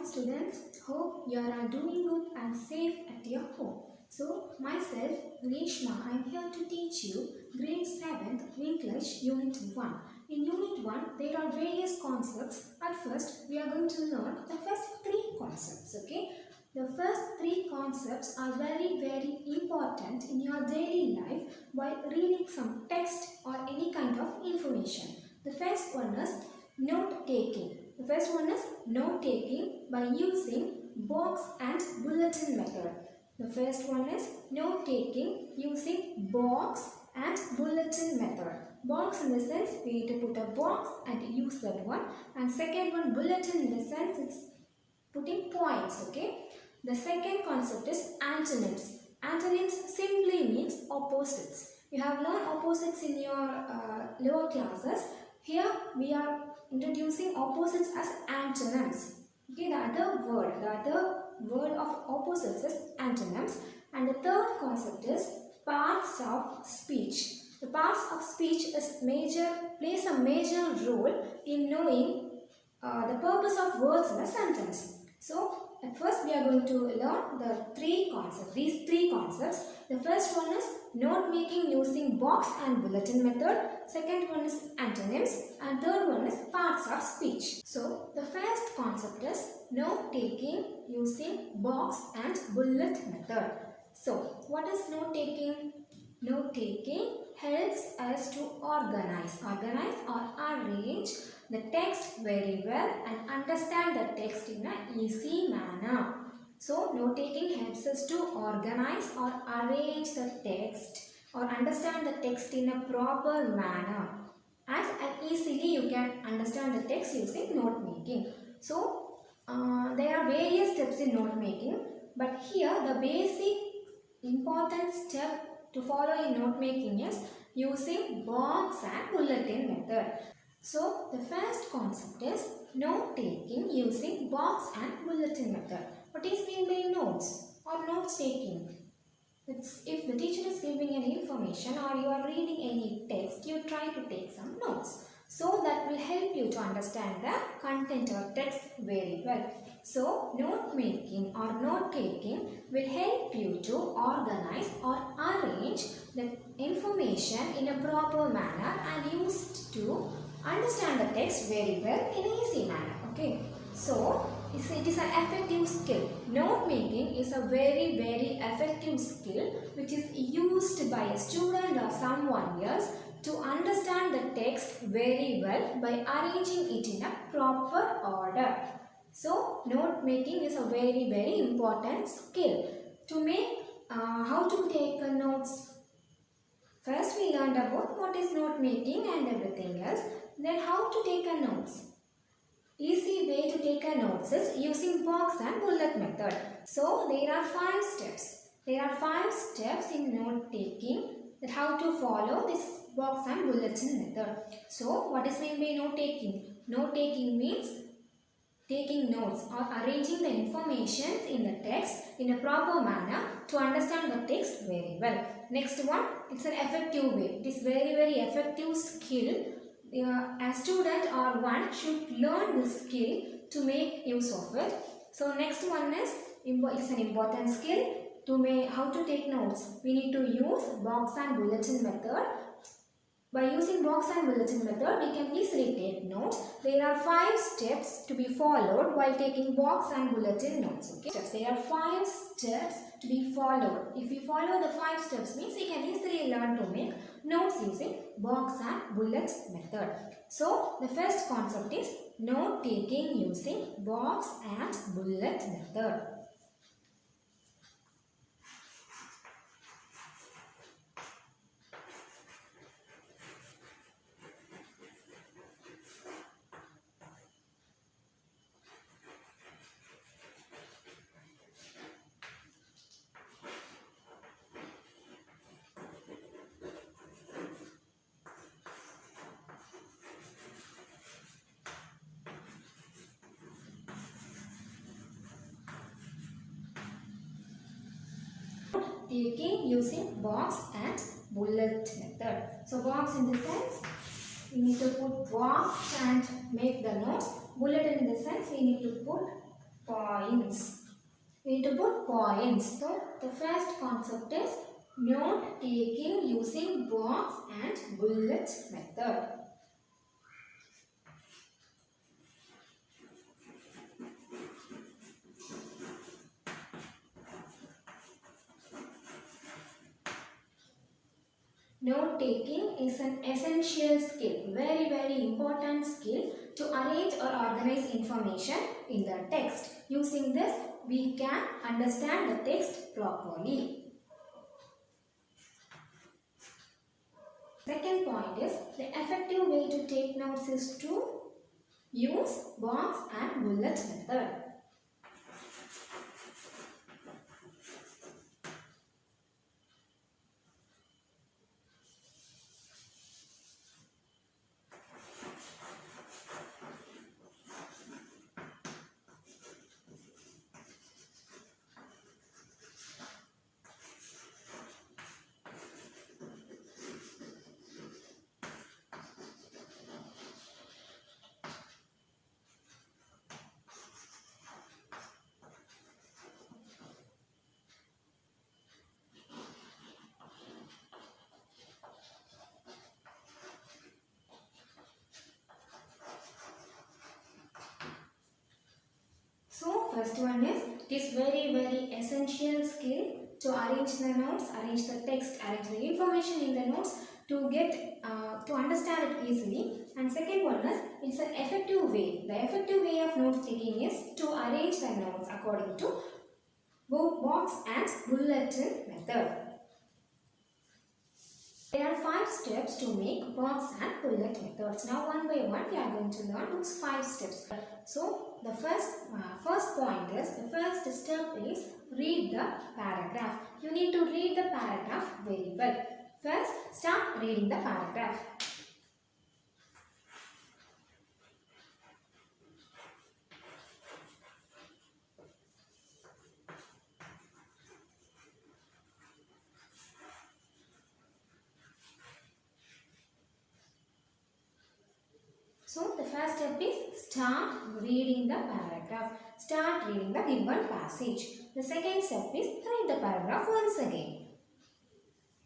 morning students. Hope you are all doing good and safe at your home. So myself Reshma, I am here to teach you grade 7th English Unit 1. In Unit 1 there are various concepts. At first we are going to learn the first 3 concepts. Okay. The first 3 concepts are very important in your daily life while reading some text or any kind of information. The first one is note taking. The first one is note taking by using box and bulletin method. The first one is note taking using box and bulletin method. Box in the sense we need to put a box and use that one, and second one bulletin in the sense it's putting points. Okay. The second concept is antonyms. Antonyms simply means opposites. You have learned opposites in your lower classes. Here we are introducing opposites as antonyms. Okay, the other word of opposites is antonyms. And the third concept is parts of speech. The parts of speech plays a major role in knowing the purpose of words in a sentence. So at first we are going to learn these three concepts. The first one is note making using box and bulletin method. Second one is antonyms, and third one is parts of speech. So the first concept is note taking using box and bullet method. So what is note taking? Note taking helps us to organize or arrange the text very well and understand the text in an easy manner. So note taking helps us to organize or arrange the text or understand the text in a proper manner, and easily you can understand the text using note making. So there are various steps in note making, but here the basic important step to follow in note making is using box and bulletin method. So the first concept is note taking using box and bulletin method. What is meant by notes or notes taking? If the teacher is giving any information or you are reading any text, you try to take some notes. So that will help you to understand the content or text very well. So note making or note taking will help you to organize or arrange the information in a proper manner and used to understand the text very well in an easy manner. Okay. So it is an effective skill. Note making is a very effective skill which is used by a student or someone else to understand the text very well by arranging it in a proper order. So note making is a very important skill. To make how to take notes. First we learned about what is note making and everything else. Then how to take a notes. Easy way to take a notes is using box and bullet method. So there are 5 steps. There are 5 steps in note taking, that how to follow this box and bulletin method. So what is meant by note taking? Note taking means taking notes or arranging the information in the text in a proper manner to understand the text very well. Next one, it's an effective way. It is very effective skill. A student or one should learn this skill to make use of it. So next one is it's an important skill to how to take notes. We need to use box and bulletin method. By using box and bulletin method, we can easily take notes. There are 5 steps to be followed while taking box and bulletin notes. Okay? There are 5 steps to be followed. If we follow the 5 steps, means we can easily learn to make notes using box and bullet method. So the first concept is note taking using box and bullet method. Taking using box and bullet method. So box in the sense we need to put box and make the notes. Bullet in the sense we need to put points. We need to put points. So the first concept is note taking using box and bullet method. Note taking is an essential skill, very important skill to arrange or organize information in the text. Using this, we can understand the text properly. Second point is the effective way to take notes is to use box and bullet method. So first one is, it is very essential skill to arrange the notes, arrange the text, arrange the information in the notes to get to understand it easily. And second one is, it's an effective way. The effective way of note taking is to arrange the notes according to both box and bulletin method. There are 5 steps to make box and bullet methods. Now one by one we are going to learn those 5 steps. So the first point is, the first step is read the paragraph. You need to read the paragraph very well. First, start reading the paragraph. So the first step is start reading the paragraph. Start reading the given passage. The second step is read the paragraph once again.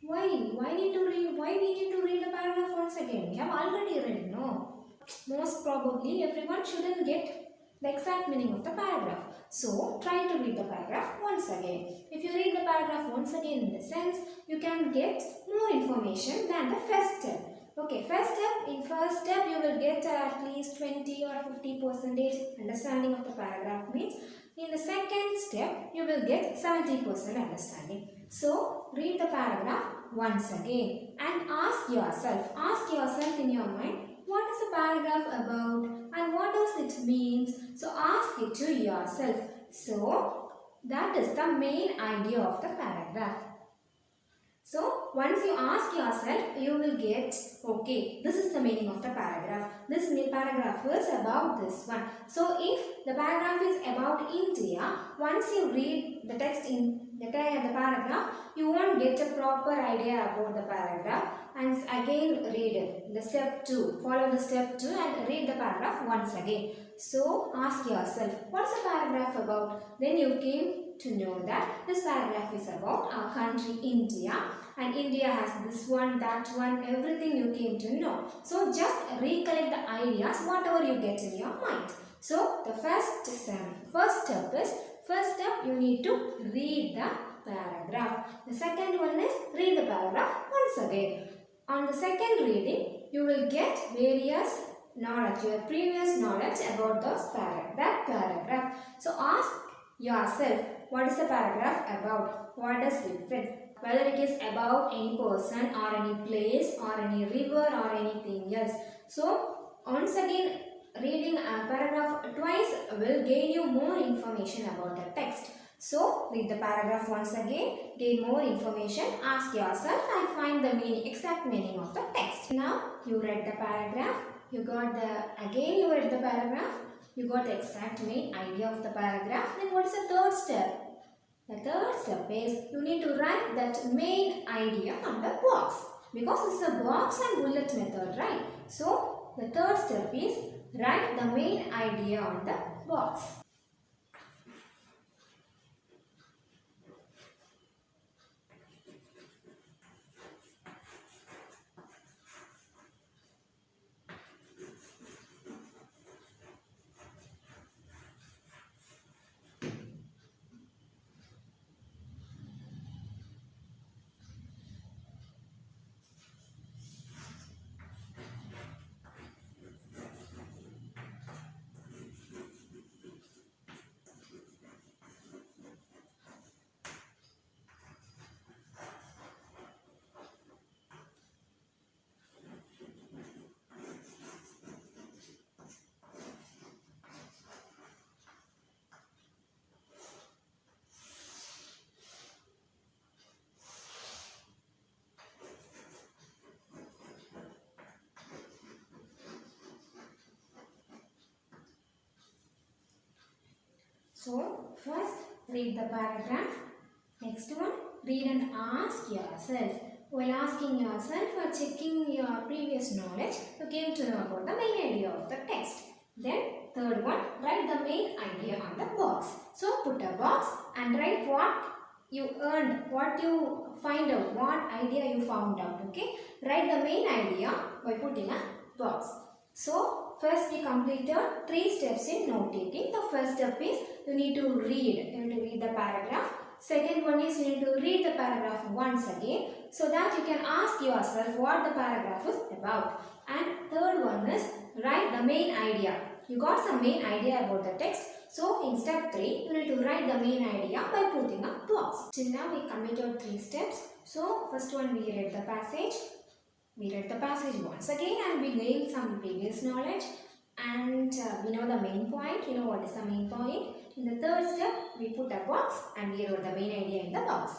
Why we need to read the paragraph once again? We have already read, no? Most probably everyone shouldn't get the exact meaning of the paragraph. So try to read the paragraph once again. If you read the paragraph once again in the sense, you can get more information than the first step. Okay, in first step you will get at least 20 or 50% understanding of the paragraph means. In the second step you will get 70% understanding. So read the paragraph once again and ask yourself in your mind, what is the paragraph about and what does it mean? So ask it to yourself. So that is the main idea of the paragraph. So once you ask yourself, you will get, okay, this is the meaning of the paragraph. This paragraph is about this one. So if the paragraph is about India, once you read the text in the paragraph, you won't get a proper idea about the paragraph, and again read it. The step 2, follow the step 2 and read the paragraph once again. So ask yourself, what's the paragraph about? Then you came to know that this paragraph is about our country India, and India has this one, that one, everything you came to know. So just recollect the ideas, whatever you get in your mind. So the first step you need to read the paragraph. The second one is read the paragraph once again. On the second reading, you will get various knowledge, your previous knowledge about that paragraph. So ask yourself, what is the paragraph about? What does it fit? Whether it is about any person or any place or any river or anything else. So once again, reading a paragraph twice will gain you more information about the text. So read the paragraph once again, gain more information, ask yourself and find the exact meaning of the text. Now you read the paragraph, you read the paragraph, you got the exact main idea of the paragraph. Then what is the third step? The third step is you need to write that main idea on the box, because this is a box and bullet method, right? So the third step is write the main idea on the box. So first read the paragraph. Next one, read and ask yourself. While asking yourself or checking your previous knowledge, you came to know about the main idea of the text. Then third one, write the main idea on the box. So put a box and write what you earned, what you find out, what idea you found out. Okay, write the main idea by putting a box. So first we completed 3 steps in note taking. The first step is you need to read. You need to read the paragraph. Second one is you need to read the paragraph once again so that you can ask yourself what the paragraph is about. And third one is write the main idea. You got some main idea about the text. So in step 3, you need to write the main idea by putting a box. Till now we completed 3 steps. So first one we read the passage. We read the passage once again and we gained some previous knowledge. And we know the main point. You know what is the main point. In the third step, we put a box and we wrote the main idea in the box.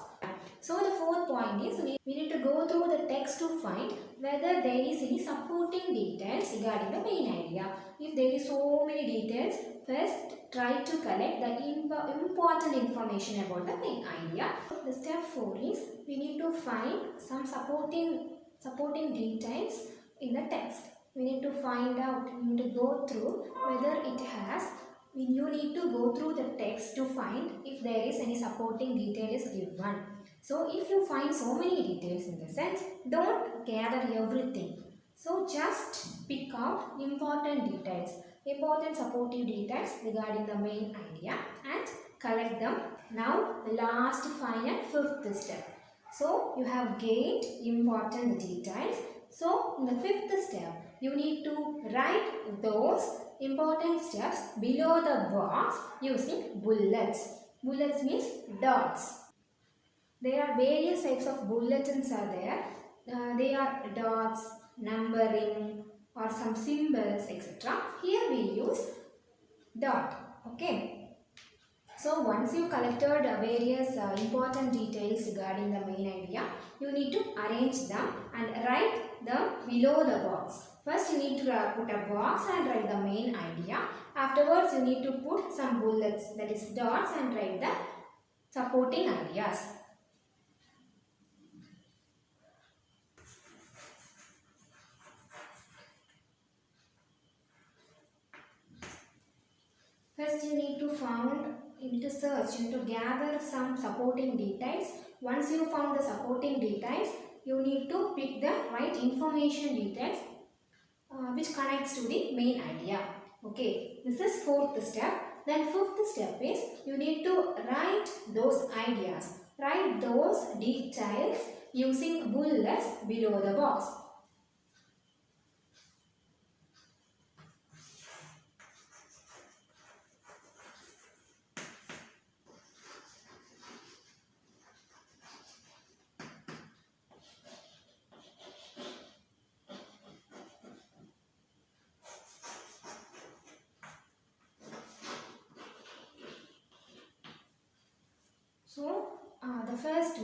So the fourth point is we need to go through the text to find whether there is any supporting details regarding the main idea. If there is so many details, first try to collect the important information about the main idea. The step 4 is we need to find some supporting details in the text. We need to find out, you need to go through whether it has, you need to go through the text to find if there is any supporting detail is given. So if you find so many details in the sense, don't gather everything. So just pick out important details, important supportive details regarding the main idea and collect them. Now the last final 5th step. So you have gained important details. So in the 5th step, you need to write those important steps below the box using bullets. Bullets means dots. There are various types of bulletins are there. They are dots, numbering or some symbols, etc. Here we use dot. Okay. So once you collected various important details regarding the main idea, you need to arrange them and write them below the box. First you need to put a box and write the main idea. Afterwards you need to put some bullets, that is dots, and write the supporting ideas. First you need to search, you need to gather some supporting details. Once you found the supporting details, you need to pick the right information details which connects to the main idea. Okay, this is 4th step. Then 5th step is you need to write those ideas, write those details using bullets below the box. So, the first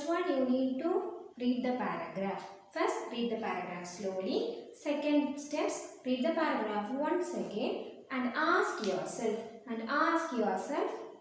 one you need to read the paragraph. First, read the paragraph slowly. Second steps, read the paragraph once again and ask yourself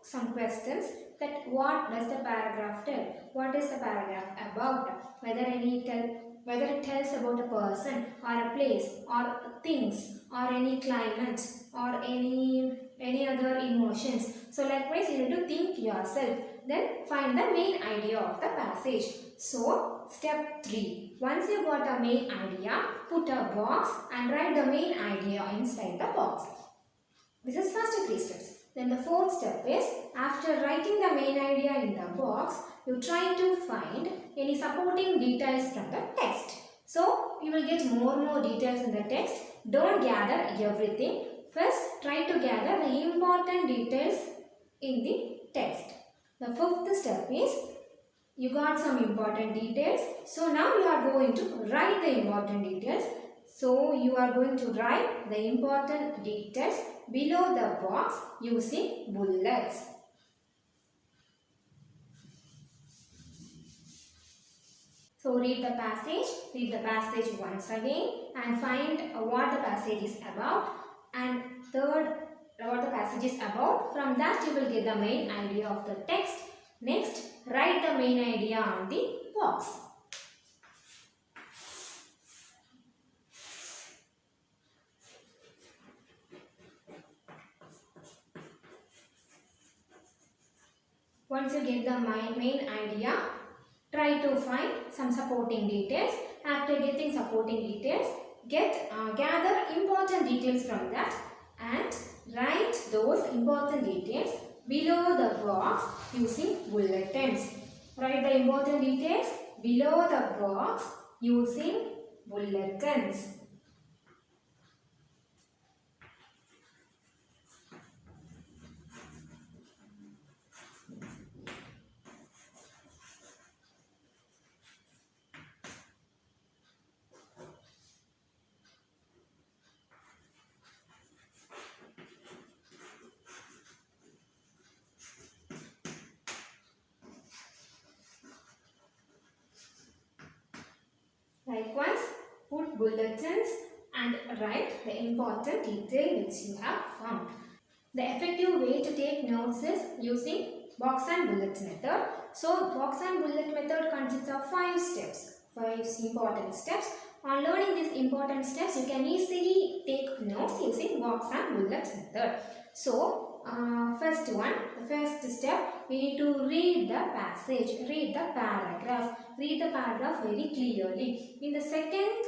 some questions that what does the paragraph tell? What is the paragraph about? Whether it tells about a person or a place or things or any climate or any other emotions. So likewise you need to think yourself. Then find the main idea of the passage. So step 3. Once you got a main idea, put a box and write the main idea inside the box. This is first 3 steps. Then the 4th step is after writing the main idea in the box, you try to find any supporting details from the text. So you will get more details in the text. Don't gather everything. First try to gather the important details in the text. The 5th step is you got some important details. So now you are going to write the important details. So you are going to write the important details below the box using bullets. So read the passage once again and find what the passage is about. And third what the passage is about. From that you will get the main idea of the text. Next, write the main idea on the box. Once you get the main idea, try to find some supporting details. After getting supporting details, gather important details from that and write those important details below the box using bulletins. Write the important details below the box using bulletins. Likewise, put bulletins and write the important detail which you have found. The effective way to take notes is using box and bullet method. So, box and bullet method consists of 5 steps, 5 important steps. On learning these important steps, you can easily take notes using box and bullet method. So, the first step, we need to read the passage, read the paragraph very clearly. In the second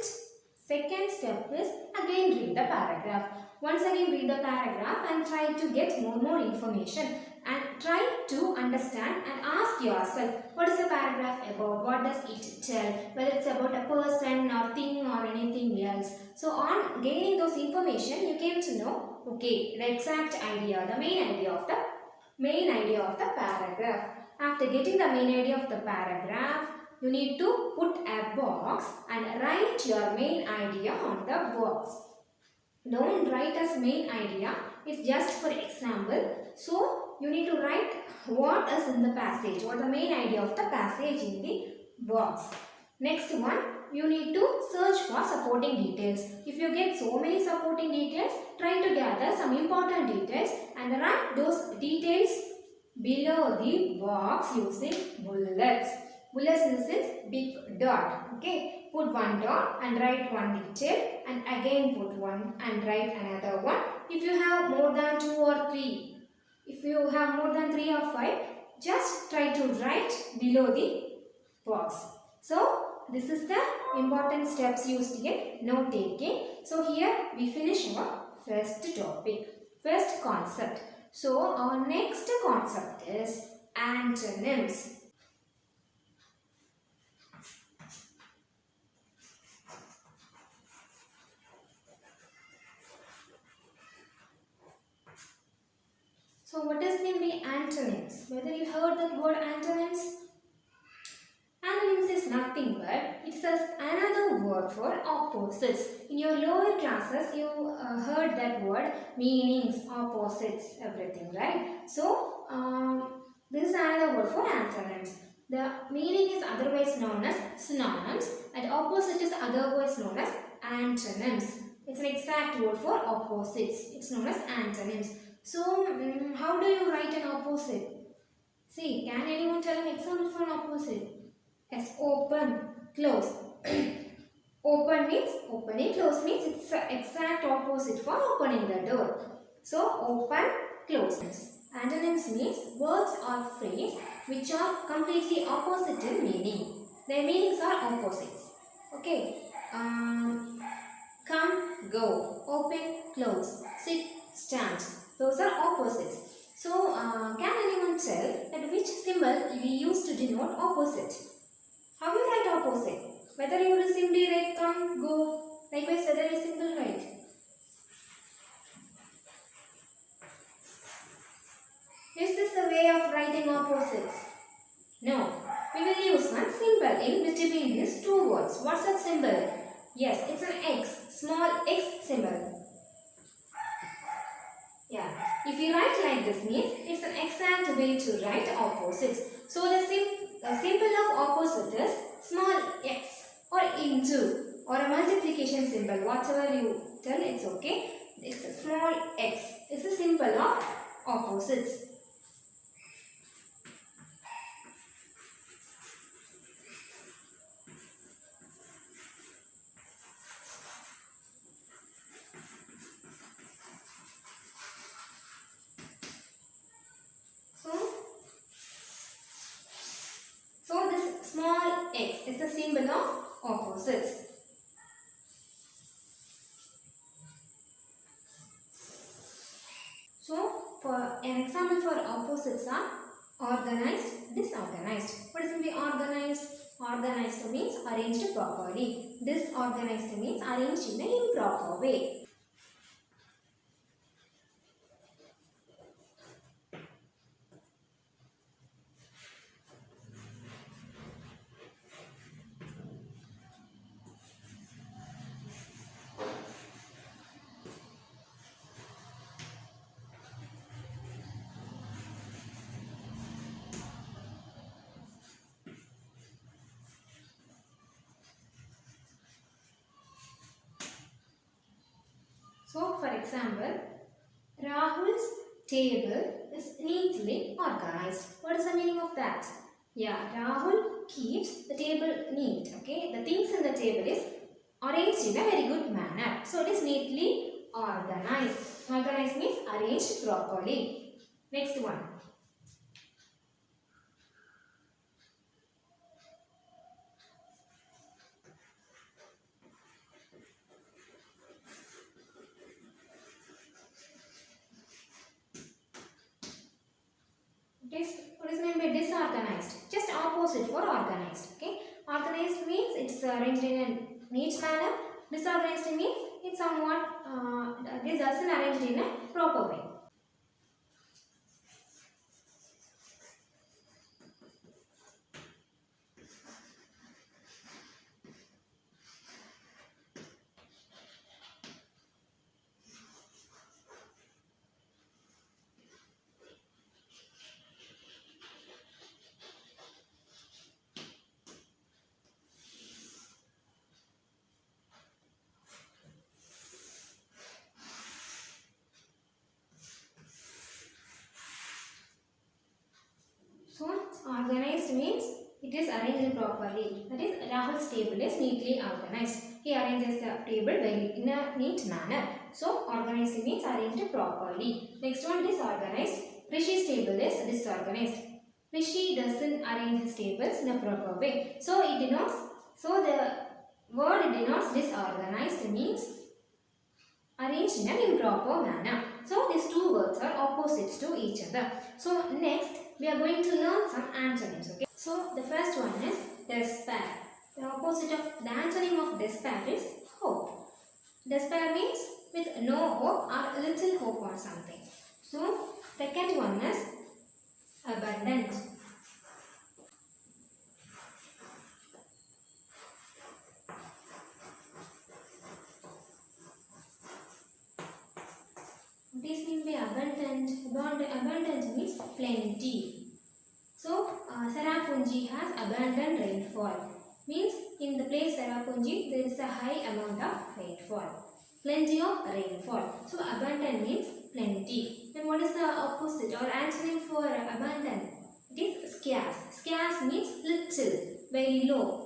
step is again read the paragraph. Once again read the paragraph and try to get more information and try to understand and ask yourself, what is the paragraph about, what does it tell, whether it's about a person or thing or anything else. So on gaining those information, you came to know, okay, the exact idea, the main idea of the paragraph. After getting the main idea of the paragraph, you need to put a box and write your main idea on the box. Don't write as main idea, it's just for example. So, you need to write what is in the passage, what the main idea of the passage in the box. Next one, you need to search for supporting details. If you get so many supporting details, try to gather some important details and write those details below the box using bullets. Bullets in the sense big dot. Okay, put one dot and write one detail and again put one and write another one. If you have more than 2 or 3, if you have more than 3 or 5, just try to write below the box. So, this is the important steps used in note taking. So, here we finish our first topic, first concept. So, our next concept is antonyms. So, what does mean by antonyms? Whether you heard that word antonyms? Antonyms is nothing but it is another word for opposites. In your lower classes, you heard that word meanings, opposites, everything, right? So, this is another word for antonyms. The meaning is otherwise known as synonyms and opposite is otherwise known as antonyms. It's an exact word for opposites. It's known as antonyms. So, how do you write an opposite? See, can anyone tell an example for an opposite? Yes, open, close. Open means opening, close means it's the exact opposite for opening the door. So, open, close. Antonyms means words or phrase which are completely opposite in meaning. Their meanings are opposites. Okay. Come, go, open, close, sit, stand. Those are opposites. So, can anyone tell that which symbol we use to denote opposite? How you write opposite? Whether you will simply write come, go, likewise whether you simply write. Is this the way of writing opposites? No. We will use one symbol in between these two words. What's that symbol? Yes, it's an X, small X symbol. Yeah, if you write like this means it's an exact way to write opposites. So the symbol of opposite is small x or into or a multiplication symbol. Whatever you tell, it's okay. It's a small x. is a symbol of opposites. So this small x is the symbol of opposites. So for an example for opposites are organized, disorganized. What is the organized? Organized means arranged properly. Disorganized means arranged in an improper way. So for example, Rahul's table is neatly organized. What is the meaning of that? Yeah, Rahul keeps the table neat. Okay, the things in the table is arranged in a very good manner. So it is neatly organized. Organized means arranged properly. Next one. What is meant by disorganized? Just opposite for organized. Okay, organized means it's arranged in a neat manner. Disorganized means it's somewhat this doesn't arranged in a proper way. So organized means it is arranged properly. That is, Rahul's table is neatly organized. He arranges the table in a neat manner. So organized means arranged properly. Next one, disorganized. Rishi's table is disorganized. Rishi doesn't arrange his tables in a proper way. So it denotes. So the word denotes disorganized means arranged in an improper manner. So these two words are opposites to each other. So next we are going to learn some antonyms. Okay. So the first one is despair. The opposite of the antonym of despair is hope. Despair means with no hope or little hope on something. So second one is abundant. What is meant by abundant? Abundant means plenty. So Serapunji has abundant rainfall. Means in the place Serapunji there is a high amount of rainfall. Plenty of rainfall. So abundant means plenty. Then what is the opposite or antonym for abundant? It is scarce. Scarce means little, very low.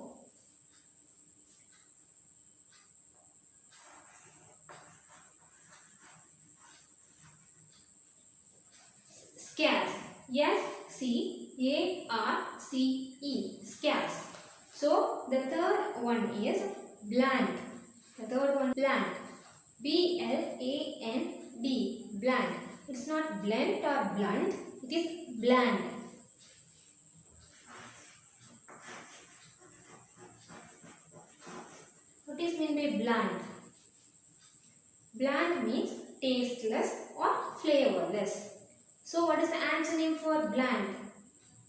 Scarce. S-C-A-R-C-E. Scarce. So the third one is bland. The third one bland. B-L-A-N-D. Bland. It's not blunt or blunt. It is bland. What is meant by bland? Bland means tasteless or flavorless. So what is the antonym for bland?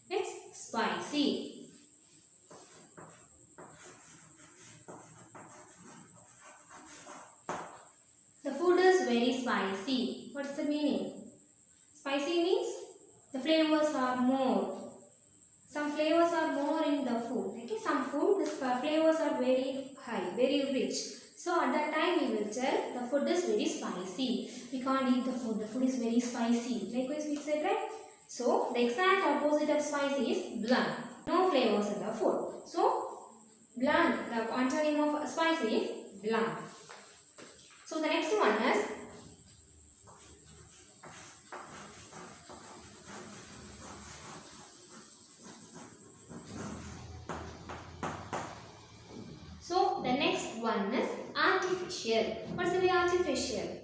It's spicy. The food is very spicy. What's the meaning? Spicy means the flavors are more. Some flavors are more in the food. Okay, some food, the flavors are very high, very rich. So at that time we will tell the food is very spicy. We can't eat the food. The food is very spicy. Likewise we said, right? So the exact opposite of spicy is bland. No flavors in the food. So bland, the antonym of spicy is bland. So the next one is artificial. What's the way artificial?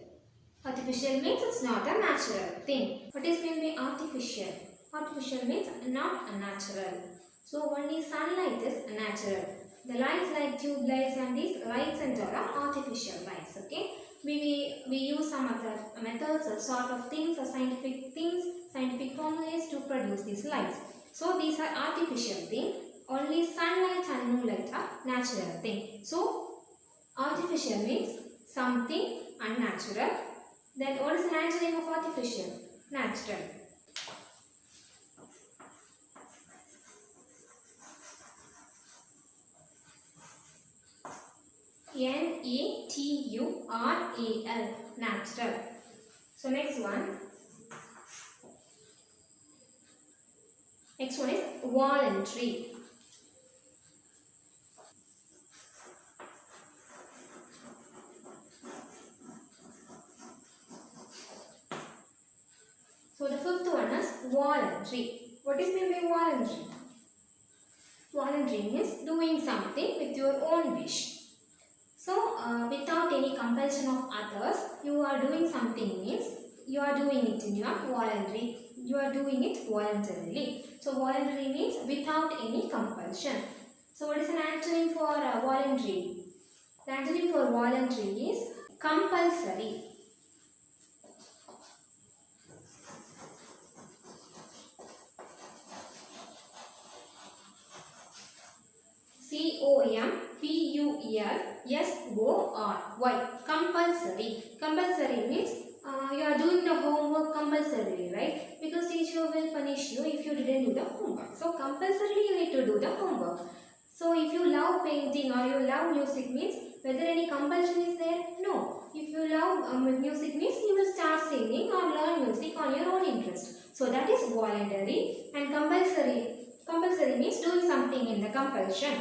Artificial means it's not a natural thing. What is meant by artificial? Artificial means not a natural. So only sunlight is natural. The lights like tube lights and these lights and all are artificial lights. Okay. We use some other methods or sort of things or scientific formulas to produce these lights. So these are artificial things. Only sunlight and moonlight are natural thing. So artificial means something unnatural. Then what is the antonym of artificial? Natural. Natural. Natural. So next one. Next one is voluntary. So the fifth one is voluntary. What is meant by voluntary? Voluntary means doing something with your own wish. So without any compulsion of others, you are doing something means you are doing it in your voluntary. You are doing it voluntarily. So voluntary means without any compulsion. So what is an antonym for voluntary? The antonym for voluntary is compulsory. Compulsory. Compulsory. Compulsory means you are doing the homework compulsorily, right? Because teacher will punish you if you didn't do the homework. So compulsorily you need to do the homework. So if you love painting or you love music means whether any compulsion is there? No. If you love music means you will start singing or learn music on your own interest. So that is voluntary, and compulsory. Compulsory means doing something in the compulsion.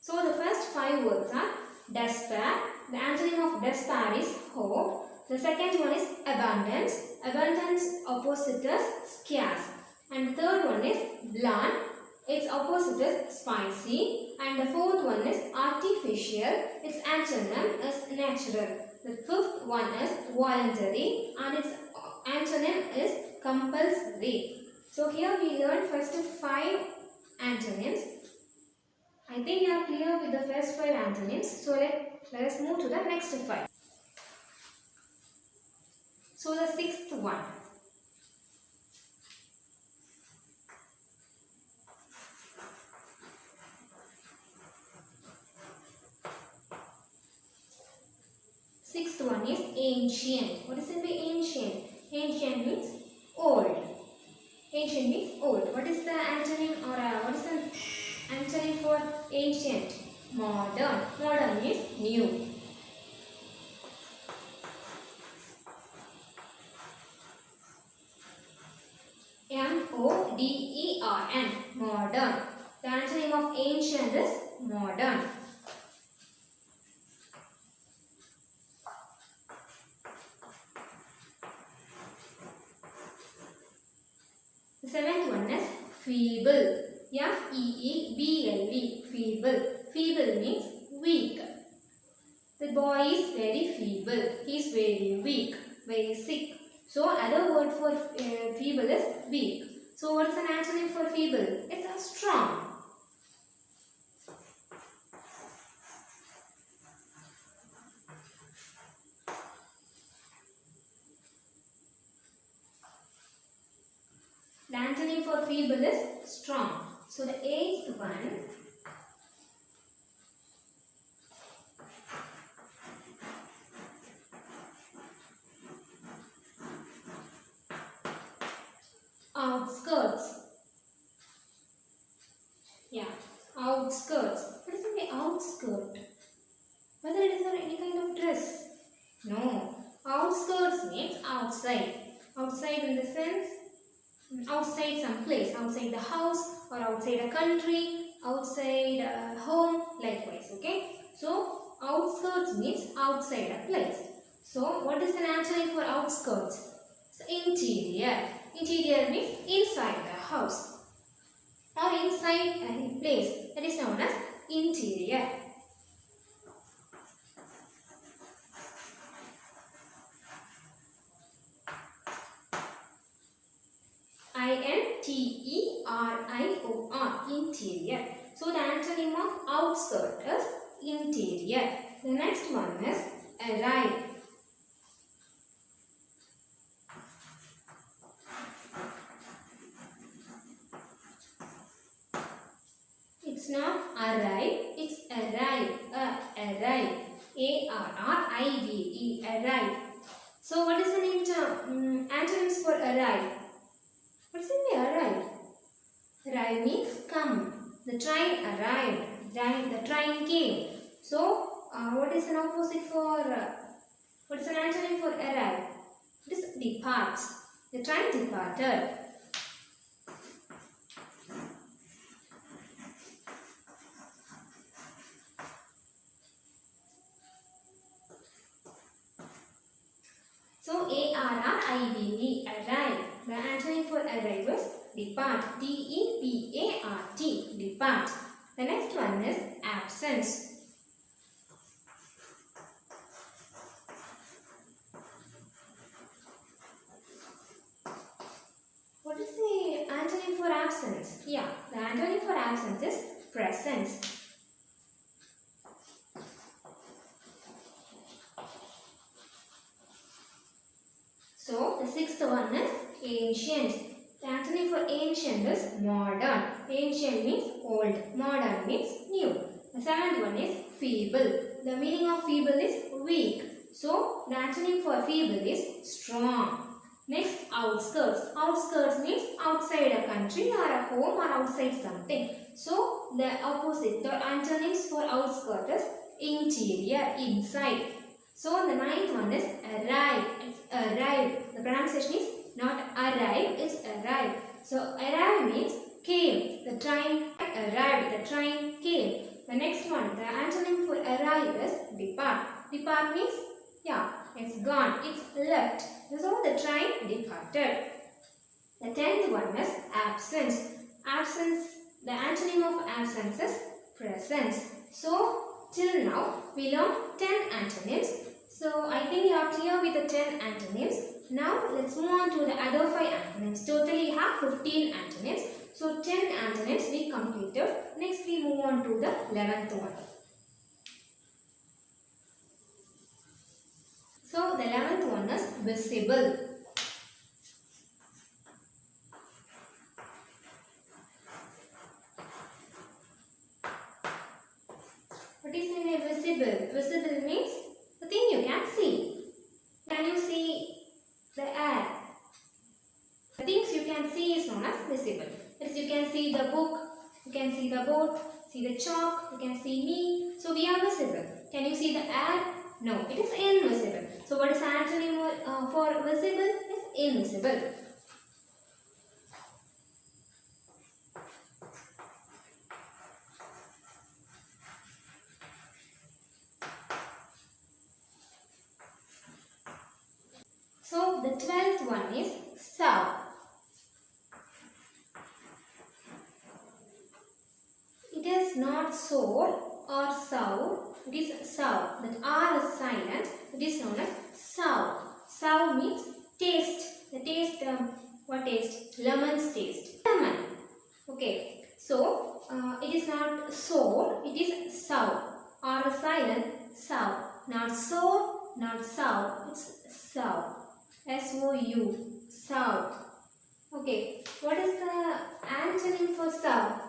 So the first 5 words are despair. The antonym of despair is hope. The second one is abundance. Abundance opposite is scarce. And the third one is bland. Its opposite is spicy. And the fourth one is artificial. Its antonym is natural. The fifth one is voluntary and its antonym is compulsory. So here we learned first 5 antonyms. I think you are clear with the first 5 antonyms. So let us move to the next 5. So the 6th one. Sixth one is ancient. What is it by ancient? Ancient means old. Ancient means old. What is the antonym or what is the antonym for ancient? Modern. Modern means new. M-O-D-E-R-N. Modern. The antonym of ancient is modern. The 7th one is feeble. F-E-E-B-L-E. Feeble. Feeble means weak. The boy is very feeble. He is very weak, very sick. So other word for feeble is weak. So what is an antonym for feeble? It's a strong. The antonym for feeble is strong. So the 8th one. Outskirts. outskirts. What is the outskirt? Whether it is any kind of dress? No. Outskirts means outside. Outside in the sense, outside some place, outside the house or outside a country, outside a home, likewise. Okay. So, outskirts means outside a place. So, what is an antonym for outskirts? So, interior. Interior means inside the house or inside any place. That is known as interior. I-N-T-E-R-I-O-R, interior. So the antonym of outskirt is interior. The next one is arrive. It's not arrive, it's arrive. Arrive. A-R-R-I-V-E, arrive. So what is the antonyms for arrive? What does it mean arrive? Arrive means come. The train arrived. The train came. So, what is an opposite for, what is an antonym for arrive? It is depart. The train departed. So, A-R-R-I-V-E, arrive. The antonym for arrive is depart. D-E-P-A-R-T, depart. The next one is absence. What is the antonym for absence? Yeah, the antonym for absence is presence. So, the sixth one is ancient. The antonym for ancient is modern. Ancient means old. Modern means new. The seventh one is feeble. The meaning of feeble is weak. So, the antonym for feeble is strong. Next, outskirts. Outskirts means outside a country or a home or outside something. So, the opposite, the antonyms for outskirts is interior, inside. So, the ninth one is arrive. It's arrived. The pronunciation is not arrive, it's arrive. So, arrive means came. The train arrived. The train came. The next one, the antonym for arrive is depart. Depart means, yeah, it's gone. It's left. So, the train departed. The 10th one is absence. Absence, the antonym of absence is presence. So, till now, we learned 10 antonyms. So, I think you are clear with the 10 antonyms. Now, let's move on to the other 5 antonyms. Totally, you have 15 antonyms. So, 10 antonyms we completed. Next, we move on to the 11th one. So, the 11th one is visible. What is visible? Visible means the thing you can see. Can you see the air? The things you can see is known as visible. That is, you can see the book, you can see the boat, see the chalk, you can see me. So, we are visible. Can you see the air? No, it is invisible. So, what is antonym for visible? Is invisible. So, the 12th one is serve. It is not sour or sour. It is serve. That R is silent. It is known as serve. Serve means taste. The taste, what taste? Lemon's taste. Lemon. Okay. So, it is not sour. It is sour. R is silent. Sour. Not sour, not sour. It's sour. S-O-U. Sour. Okay. What is the antonym for sour?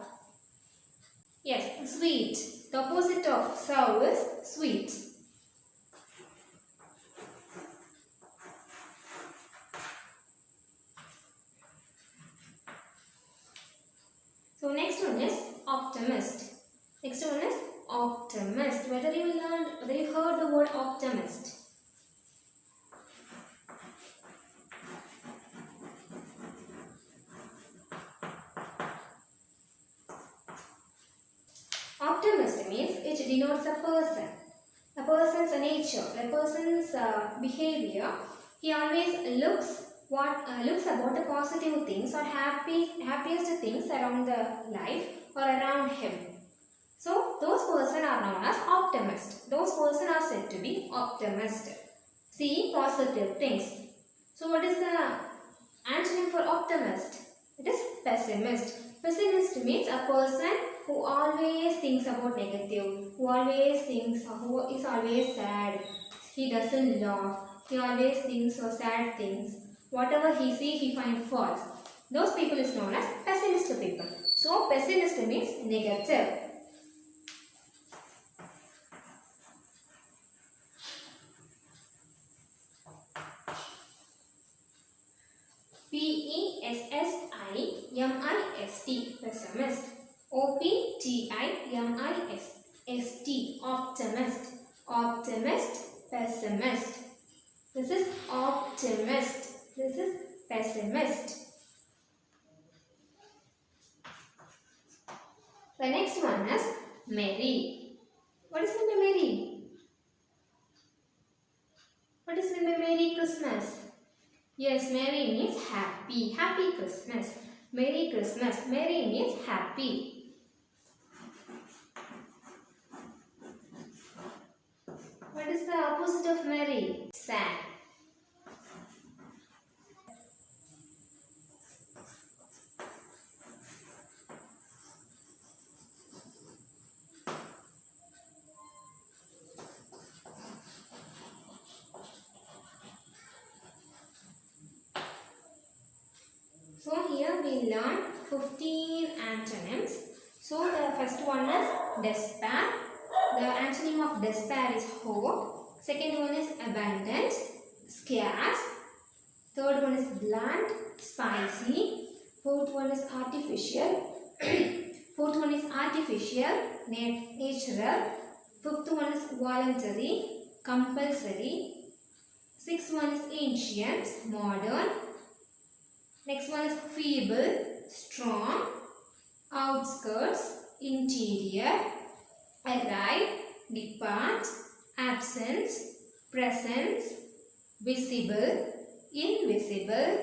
Yes, sweet. The opposite of sour is sweet. So, next one is optimist. Next one is optimist. Whether you heard the word optimist? Optimist means it denotes a person's nature, a person's behavior. He always looks about the positive things or happiest things around the life or around him. So those persons are known as optimists. Those persons are said to be optimist, seeing positive things. So what is the antonym for optimist? It is pessimist. Pessimist means a person who always thinks about negative, who is always sad. He doesn't laugh. He always thinks of sad things. Whatever he sees, he finds faults. Those people is known as pessimist people. So pessimist means negative. P-E-S-S-I-M-I-S-T, pessimist. O-P-T-I-M-I-S-T, optimist. Optimist, pessimist. This is optimist. This is pessimist. The next one is merry. What is the merry? What is the Merry Christmas? Yes, merry means happy. Happy Christmas. Merry Christmas. Merry means happy. What is the opposite of merry? Sad. So here we learned 15 antonyms. So the first one is despair. The antonym of despair is hope. Second one is abundant, scarce. Third one is bland, spicy. Fourth one is artificial. Fourth one is artificial, natural. Fifth one is voluntary, compulsory. Sixth one is ancient, modern. Next one is feeble, strong, outskirts, interior, arrive, depart, absence, presence, visible, invisible,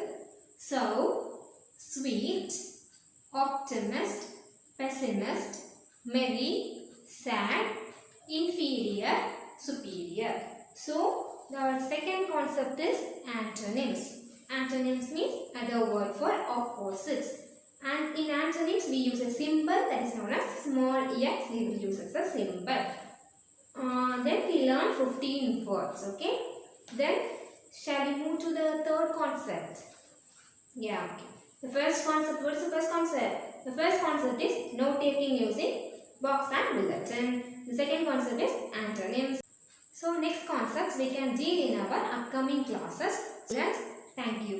so, sweet, optimist, pessimist, merry, sad, inferior, superior. So, the second concept is antonyms. Antonyms means other word for opposites. And in antonyms we use a symbol that is known as small x. We will use as a symbol. Then we learn 15 words. Okay. Then shall we move to the third concept? Yeah. Okay. The first concept. What is the first concept? The first concept is note taking using box and bulletin. The second concept is antonyms. So next concepts we can deal in our upcoming classes. Students, thank you.